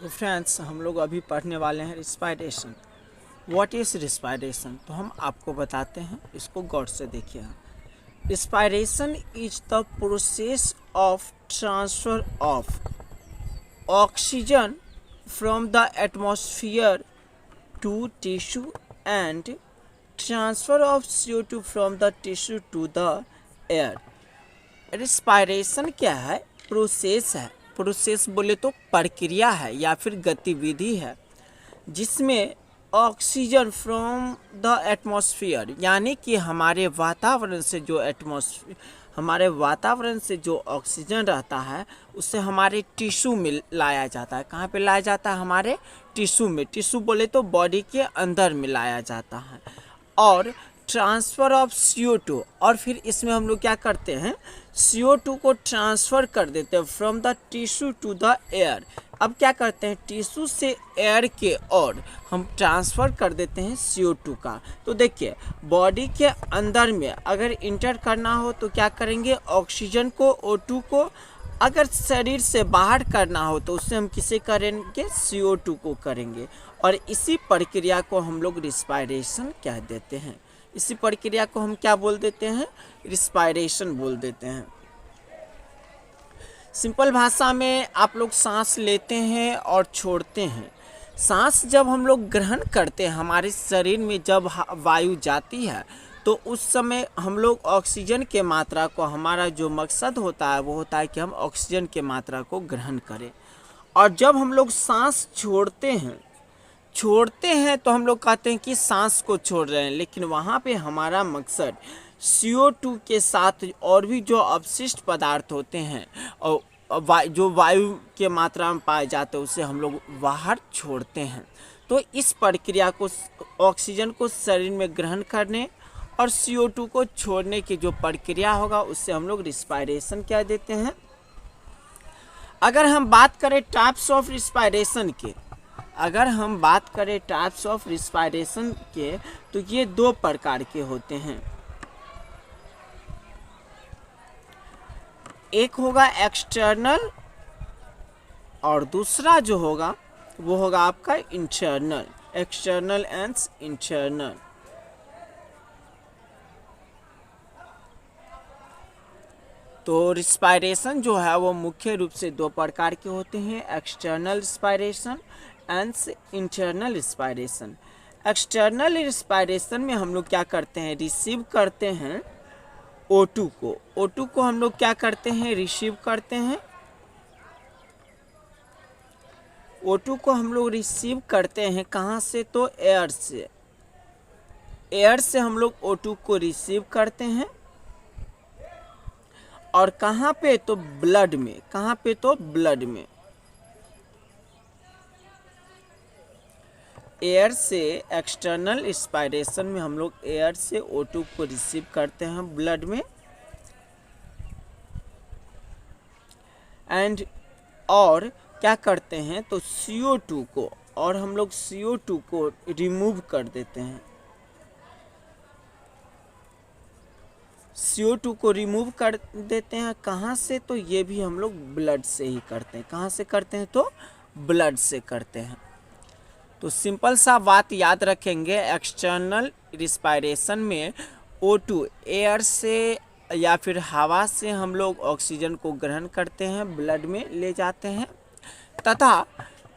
तो फ्रेंड्स, हम लोग अभी पढ़ने वाले हैं रिस्पायरेशन। What is respiration? तो हम आपको बताते हैं, इसको गौर से देखिए। Respiration is the process of transfer of oxygen from the atmosphere to tissue and transfer of CO2 from the tissue to the air. Respiration क्या है? प्रोसेस है। प्रोसेस बोले तो प्रक्रिया है या फिर गतिविधि है जिसमें ऑक्सीजन फ्रॉम द एटमॉस्फेयर, यानी कि हमारे वातावरण से जो ऑक्सीजन रहता है उसे हमारे टिश्यू में लाया जाता है। कहाँ पे लाया जाता है? हमारे टिश्यू में। टिश्यू बोले तो बॉडी के अंदर में लाया जाता है। और ट्रांसफ़र ऑफ CO2, और फिर इसमें हम लोग क्या करते हैं, CO2 को ट्रांसफ़र कर देते हैं from the tissue to the air. अब क्या करते हैं, टिश्यू से एयर के और हम ट्रांसफ़र कर देते हैं CO2 का। तो देखिए, बॉडी के अंदर में अगर इंटर करना हो तो क्या करेंगे, ऑक्सीजन को, O2 को। अगर शरीर से बाहर करना हो तो उससे हम किसे करेंगे, CO2 को करेंगे। और इसी प्रक्रिया को हम लोग रिस्पायरेशन कह देते हैं। इसी प्रक्रिया को हम क्या बोल देते हैं, रिस्पायरेशन बोल देते हैं। सिंपल भाषा में आप लोग सांस लेते हैं और छोड़ते हैं। सांस जब हम लोग ग्रहण करते हैं, हमारे शरीर में जब वायु जाती है तो उस समय हम लोग ऑक्सीजन के मात्रा को, हमारा जो मकसद होता है वो होता है कि हम ऑक्सीजन के मात्रा को ग्रहण करें। और जब हम लोग सांस छोड़ते हैं तो हम लोग कहते हैं कि सांस को छोड़ रहे हैं, लेकिन वहाँ पे हमारा मकसद CO2 के साथ और भी जो अवशिष्ट पदार्थ होते हैं और जो वायु के मात्रा में पाए जाते हैं उसे हम लोग बाहर छोड़ते हैं। तो इस प्रक्रिया को, ऑक्सीजन को शरीर में ग्रहण करने और CO2 को छोड़ने की जो प्रक्रिया होगा उससे हम लोग रिस्पायरेशन कह देते हैं। अगर हम बात करें टाइप्स ऑफ रिस्पायरेशन के, तो ये दो प्रकार के होते हैं। एक होगा एक्सटर्नल और दूसरा जो होगा वो होगा आपका इंटरनल। External and internal. तो रिस्पायरेशन जो है वो मुख्य रूप से दो प्रकार के होते हैं, external respiration and internal respiration. External respiration में हम लोग क्या करते हैं, रिसीव करते हैं O2 को। O2 को हम लोग क्या करते हैं, रिसीव करते हैं। O2 को हम लोग रिसीव करते हैं कहाँ से, तो एयर से। एयर से हम लोग O2 को रिसीव करते हैं। और कहाँ पे, तो ब्लड में। कहाँ पे, तो ब्लड में। एयर से एक्सटर्नल रिस्पायरेशन में हम लोग एयर से O2 को रिसीव करते हैं ब्लड में, एंड और क्या करते हैं, तो CO2 को, और हम लोग CO2 को रिमूव कर देते हैं। CO2 को रिमूव कर देते हैं कहाँ से, तो ये भी हम लोग ब्लड से ही करते हैं। कहाँ से करते हैं, तो ब्लड से करते हैं। तो सिंपल सा बात याद रखेंगे, एक्सटर्नल रिस्पायरेशन में O2 एयर से या फिर हवा से हम लोग ऑक्सीजन को ग्रहण करते हैं, ब्लड में ले जाते हैं, तथा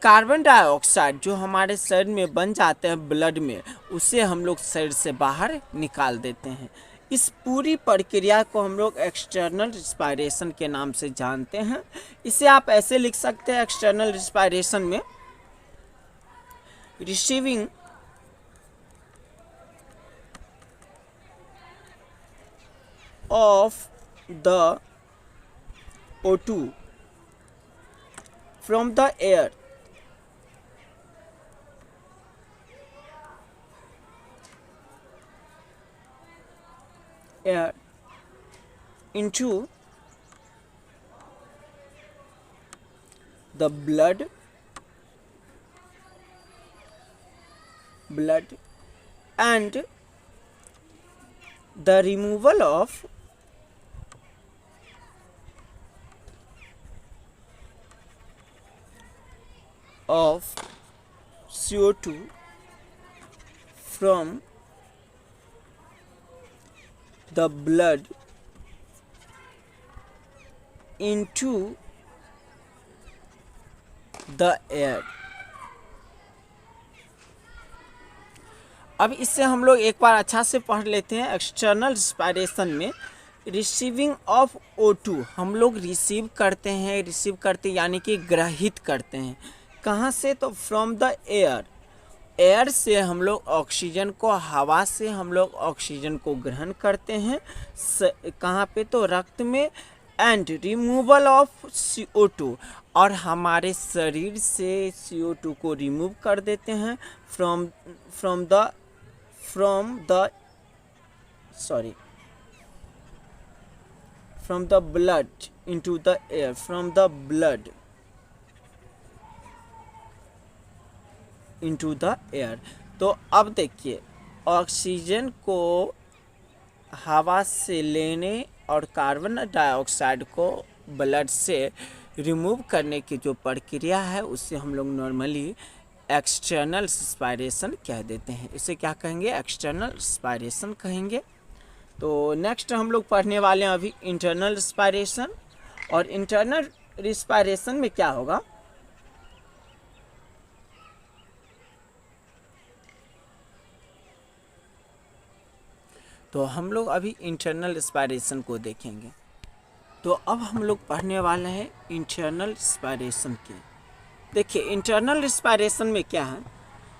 कार्बन डाइऑक्साइड जो हमारे शरीर में बन जाते हैं ब्लड में, उसे हम लोग शरीर से बाहर निकाल देते हैं। इस पूरी प्रक्रिया को हम लोग एक्सटर्नल रिस्पायरेशन के नाम से जानते हैं। इसे आप ऐसे लिख सकते हैं, एक्सटर्नल रिस्पायरेशन में receiving of the O2 from the air into the blood and the removal of of CO2 from the blood into the air। अब इससे हम लोग एक बार अच्छा से पढ़ लेते हैं। एक्सटर्नल रिस्पायरेशन में रिसीविंग ऑफ O2 हम लोग रिसीव करते यानी कि ग्रहित करते हैं। कहाँ से? तो फ्रॉम द एयर, एयर से हम लोग ऑक्सीजन को, हवा से हम लोग ऑक्सीजन को ग्रहण करते हैं। कहाँ पे? तो रक्त में। एंड रिमूवल ऑफ CO2 और हमारे शरीर से CO2 को रिमूव कर देते हैं from the blood into the air, from the blood into the air. तो अब देखिए, ऑक्सीजन को हवा से लेने और कार्बन डाइऑक्साइड को ब्लड से रिमूव करने की जो प्रक्रिया है उससे हम लोग नॉर्मली एक्सटर्नल रिस्पायरेशन कह देते हैं। इसे क्या कहेंगे? एक्सटर्नल रिस्पायरेशन कहेंगे। तो नेक्स्ट हम लोग पढ़ने वाले हैं अभी इंटरनल रिस्पायरेशन। और इंटरनल रिस्पायरेशन में क्या होगा? तो हम लोग अभी इंटरनल रिस्पायरेशन को देखेंगे। तो अब हम लोग पढ़ने वाले हैं इंटरनल रिस्पायरेशन के। देखिए, इंटरनल रिस्पायरेशन में क्या है,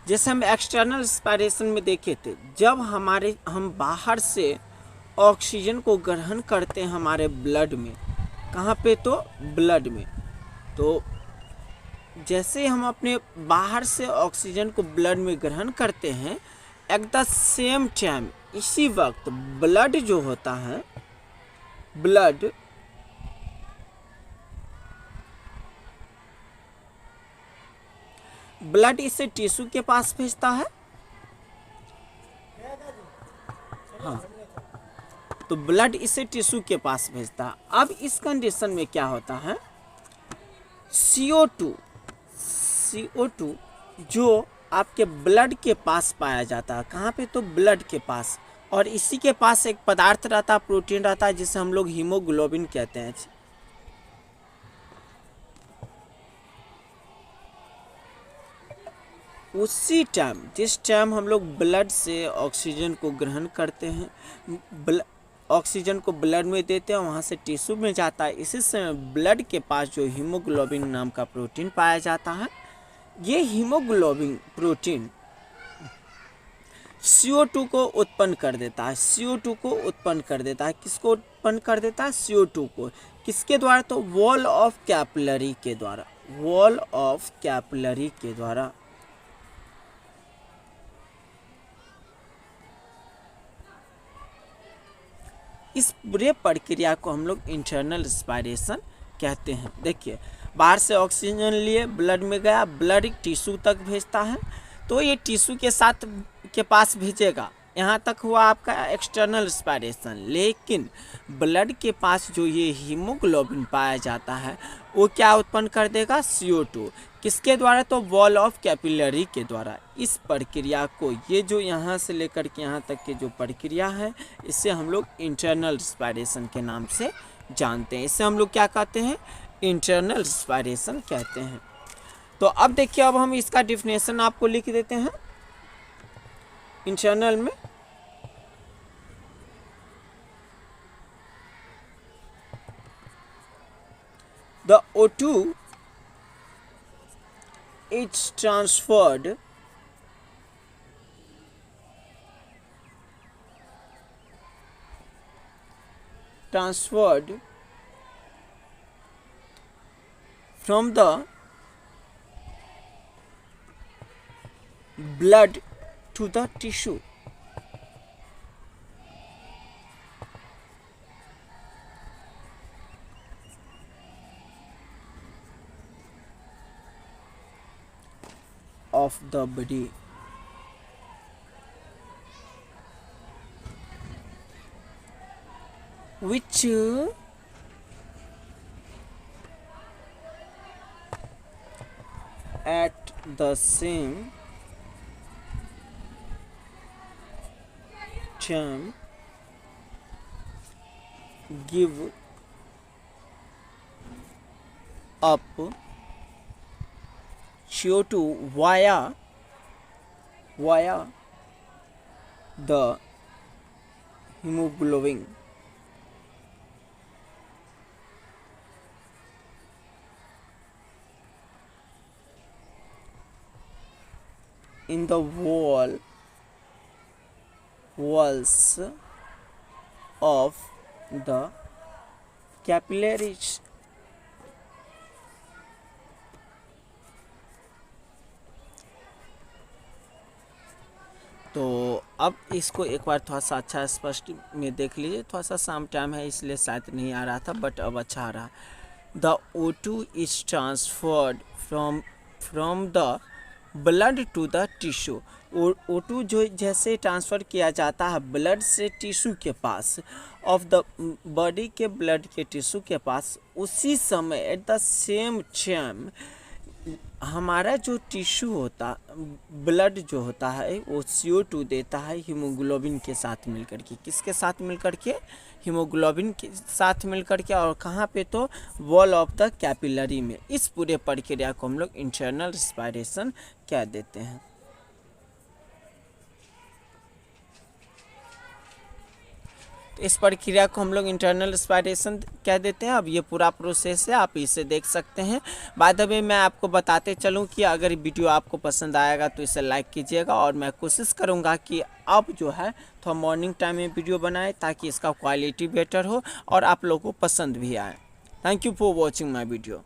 जैसे हम एक्सटर्नल रिस्पायरेशन में देखे थे, जब हम बाहर से ऑक्सीजन को ग्रहण करते हैं हमारे ब्लड में। कहाँ पे? तो ब्लड में। तो जैसे हम अपने बाहर से ऑक्सीजन को ब्लड में ग्रहण करते हैं, एट द सेम टाइम इसी वक्त ब्लड जो होता है, ब्लड इसे टिश्यू के पास भेजता है। हाँ, तो ब्लड इसे टिश्यू के पास भेजता है। अब इस कंडीशन में क्या होता है, CO2 जो आपके ब्लड के पास पाया जाता है। कहाँ पे? तो ब्लड के पास। और इसी के पास एक पदार्थ रहता है, प्रोटीन रहता है, जिसे हम लोग हीमोग्लोबिन कहते हैं। उसी टाइम, जिस टाइम हम लोग ब्लड से ऑक्सीजन को ग्रहण करते हैं, ऑक्सीजन को ब्लड में देते हैं, वहाँ से टिश्यू में जाता है। इसी समय ब्लड के पास जो हीमोग्लोबिन नाम का प्रोटीन पाया जाता है, ये हीमोग्लोबिन प्रोटीन CO2 को उत्पन्न कर देता है। CO2 को उत्पन्न कर देता है। किसको उत्पन्न कर देता है? CO2 को। किसके द्वारा? तो वॉल ऑफ कैपिलरी के द्वारा। वॉल ऑफ कैपिलरी के द्वारा। इस पूरे प्रक्रिया को हम लोग इंटरनल रिस्पायरेशन कहते हैं। देखिए, बाहर से ऑक्सीजन लिए ब्लड में गया, ब्लड टिश्यू तक भेजता है, तो ये टिश्यू के पास भेजेगा। यहाँ तक हुआ आपका एक्सटर्नल रिस्पायरेशन। लेकिन ब्लड के पास जो ये हीमोग्लोबिन पाया जाता है, वो क्या उत्पन्न कर देगा? CO2। किसके द्वारा? तो वॉल ऑफ कैपिलरी के द्वारा। इस प्रक्रिया को, ये जो यहाँ से लेकर के यहाँ तक की जो प्रक्रिया है, इसे हम लोग इंटरनल रिस्पायरेशन के नाम से जानते हैं। इसे हम लोग क्या कहते हैं? इंटरनल रिस्पायरेशन कहते हैं। तो अब देखिए, अब हम इसका डिफिनेशन आपको लिख देते हैं इंटरनल में। The O2 is transferred from the blood to the tissue. Of the body. Which at the same time give up CO2 via the hemoglobin. In the walls of the capillaries. तो अब इसको एक बार थोड़ा सा अच्छा स्पष्ट में देख लीजिए, थोड़ा सा शाम टाइम है इसलिए शायद नहीं आ रहा था, बट अब अच्छा आ रहा। The O2 is transferred from the blood to the tissue. O2 जो जैसे ट्रांसफ़र किया जाता है ब्लड से टिश्यू के पास, ऑफ द बॉडी के ब्लड के टिश्यू के पास, उसी समय एट द सेम टाइम हमारा जो टिश्यू होता, ब्लड जो होता है वो CO2 देता है हीमोग्लोबिन के साथ मिलकर के। किसके साथ मिलकर के? हीमोग्लोबिन के साथ मिलकर के। और कहाँ पे? तो वॉल ऑफ द कैपिलरी में। इस पूरे प्रक्रिया को हम लोग इंटरनल रेस्पिरेशन कह देते हैं। तो इस प्रक्रिया को हम लोग इंटरनल रेस्पिरेशन कह देते हैं। अब ये पूरा प्रोसेस है, आप इसे देख सकते हैं। बाय द वे मैं आपको बताते चलूँ कि अगर वीडियो आपको पसंद आएगा तो इसे लाइक कीजिएगा, और मैं कोशिश करूँगा कि अब जो है थोड़ा मॉर्निंग टाइम में वीडियो बनाए ताकि इसका क्वालिटी बेटर हो और आप लोगों को पसंद भी आए। Thank you for watching my video.